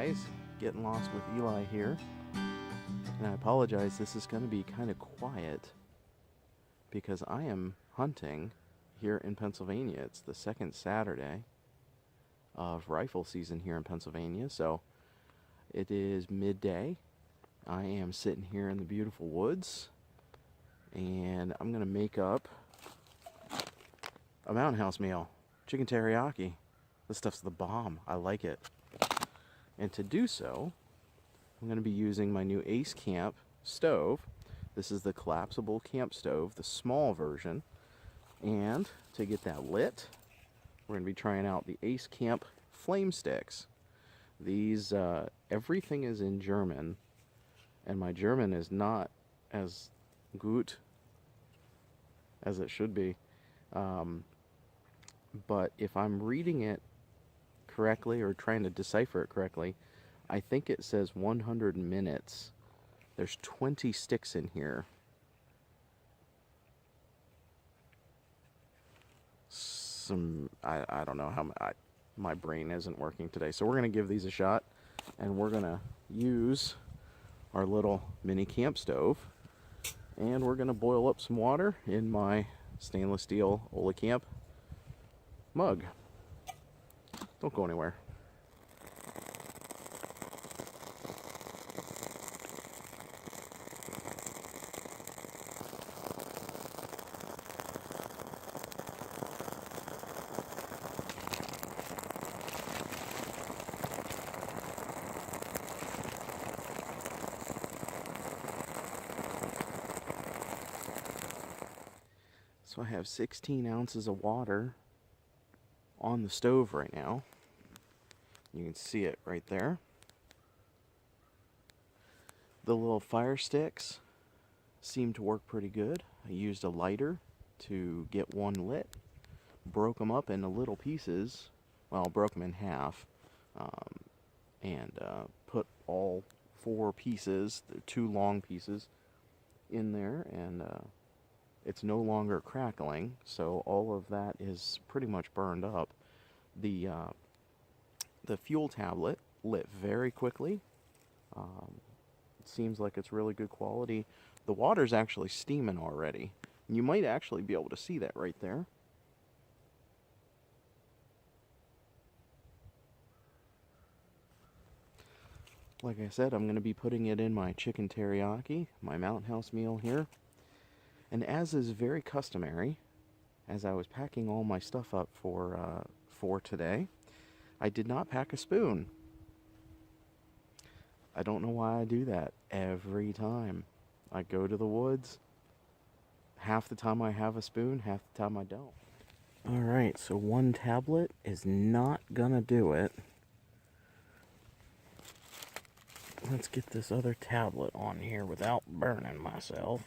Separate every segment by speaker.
Speaker 1: guys, getting lost with Eli here, and I apologize, this is going to be kind of quiet because I am hunting here in Pennsylvania. It's the second Saturday of rifle season here in Pennsylvania, so it is midday. I am sitting here in the beautiful woods, and I'm going to make up a mountain house meal, chicken teriyaki. This stuff's the bomb. I like it. And to do so, I'm going to be using my new AceCamp stove. This is the collapsible camp stove, the small version. And to get that lit, we're going to be trying out the AceCamp Flamesticks. These, everything is in German, and my German is not as gut as it should be. But if I'm reading it correctly or trying to decipher it correctly, I think it says 100 minutes. There's 20 sticks in here. I don't know how my brain isn't working today. So we're going to give these a shot, and we're going to use our little mini camp stove, and we're going to boil up some water in my stainless steel AceCamp mug. Don't go anywhere. So I have 16 ounces of water on the stove right now. You can see it right there. The little fire sticks seem to work pretty good. I used a lighter to get one lit, broke them up into little pieces. Well, broke them in half, and put all 4 pieces, the 2 long pieces, in there, and it's no longer crackling, so all of that is pretty much burned up. The fuel tablet lit very quickly. It seems like it's really good quality. The water's actually steaming already. You might actually be able to see that right there. Like I said, I'm going to be putting it in my chicken teriyaki, my mountain house meal here. And as is very customary, as I was packing all my stuff up for today, I did not pack a spoon. I don't know why I do that every time. I go to the woods. Half the time I have a spoon, half the time I don't. Alright, so one tablet is not gonna do it. Let's get this other tablet on here without burning myself.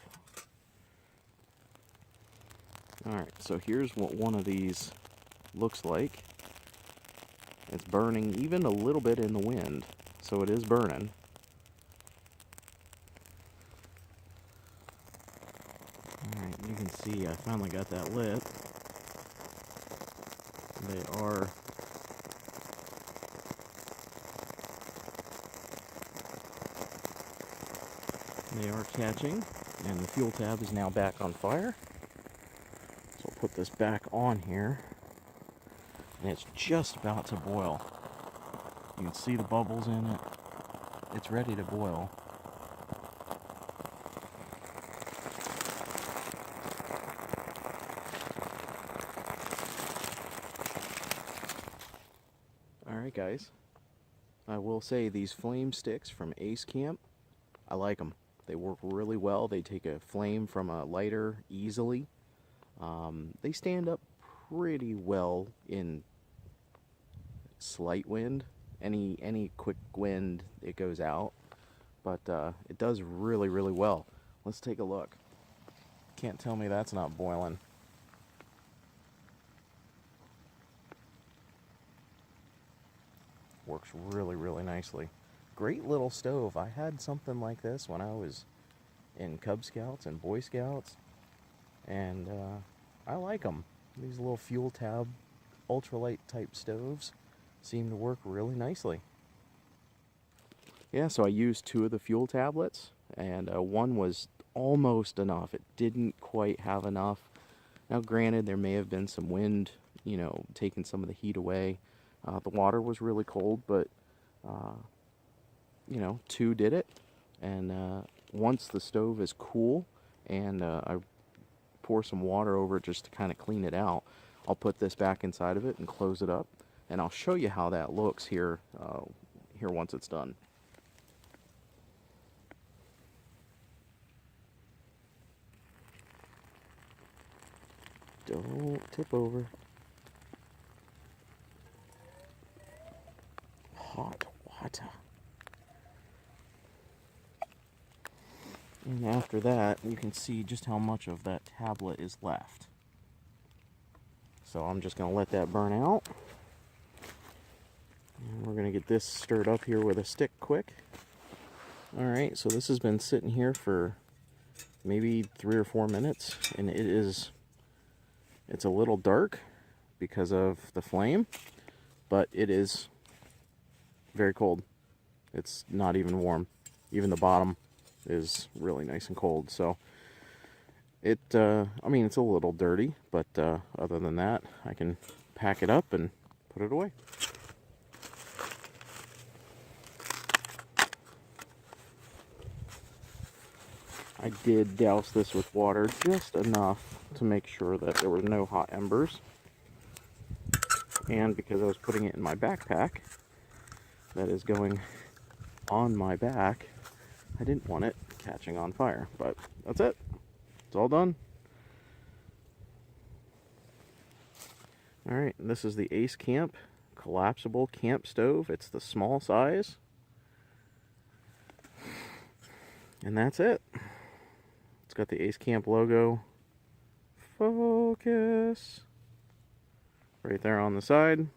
Speaker 1: Alright, so here's what one of these looks like. It's burning even a little bit in the wind, so it is burning. Alright, you can see I finally got that lit. They are catching, and the fuel tab is now back on fire. So I'll put this back on here, and it's just about to boil. You can see the bubbles in it. It's ready to boil. Alright guys, I will say these flame sticks from AceCamp, I like them. They work really well. They take a flame from a lighter easily. They stand up pretty well in slight wind. Any quick wind, it goes out. But it does really, really well. Let's take a look. Can't tell me that's not boiling. Works really, really nicely. Great little stove. I had something like this when I was in Cub Scouts and Boy Scouts, and I like them. These little fuel tab ultralight type stoves seem to work really nicely. yeah, so I used 2 of the fuel tablets, and one was almost enough. It didn't quite have enough. Now, granted, there may have been some wind, you know, taking some of the heat away. The water was really cold, but, you know, 2 did it. And once the stove is cool and I pour some water over it just to kind of clean it out, I'll put this back inside of it and close it up. And I'll show you how that looks here, here once it's done. Don't tip over. Hot water. And after that, you can see just how much of that tablet is left. So I'm just going to let that burn out. And we're going to get this stirred up here with a stick quick. Alright, so this has been sitting here for maybe 3 or 4 minutes, and it's a little dark because of the flame, but it is very cold. It's not even warm. Even the bottom is really nice and cold. So I mean, it's a little dirty, but other than that, I can pack it up and put it away. I did douse this with water just enough to make sure that there were no hot embers. And because I was putting it in my backpack that is going on my back, I didn't want it catching on fire. But that's it. It's all done. Alright, this is the AceCamp Collapsible Camp Stove. It's the small size. And that's it. It's got the AceCamp logo. Focus. Right there on the side.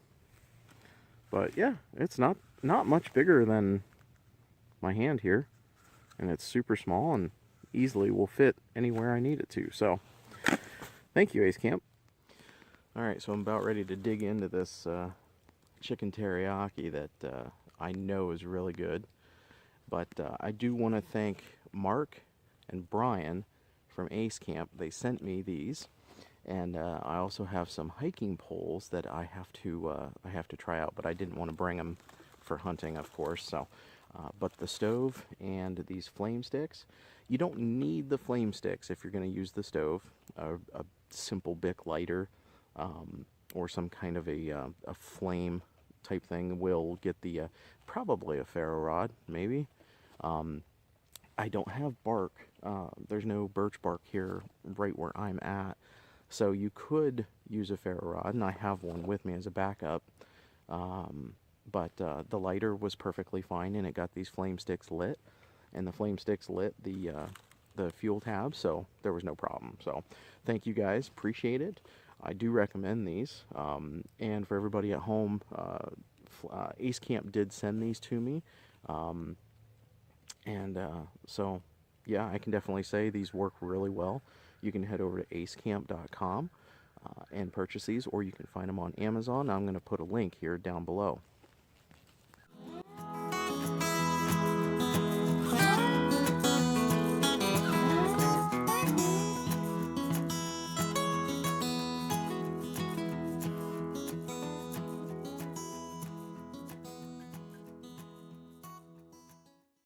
Speaker 1: But yeah, it's not much bigger than my hand here. And it's super small and easily will fit anywhere I need it to. So, thank you, AceCamp. Alright, so I'm about ready to dig into this chicken teriyaki that I know is really good. But I do want to thank Mark and Brian from AceCamp. They sent me these, and I also have some hiking poles that I have to try out, but I didn't want to bring them for hunting, of course. So, but the stove and these flame sticks, you don't need the flame sticks if you're going to use the stove. A simple Bic lighter or some kind of a flame type thing will get the probably a ferro rod, maybe. I don't have bark. There's no birch bark here right where I'm at. So you could use a ferro rod, and I have one with me as a backup. But the lighter was perfectly fine, and it got these flame sticks lit. And the flame sticks lit the fuel tab, so there was no problem. So thank you guys. Appreciate it. I do recommend these. And for everybody at home, AceCamp did send these to me. So, yeah, I can definitely say these work really well. You can head over to acecamp.com and purchase these, or you can find them on Amazon. I'm going to put a link here down below.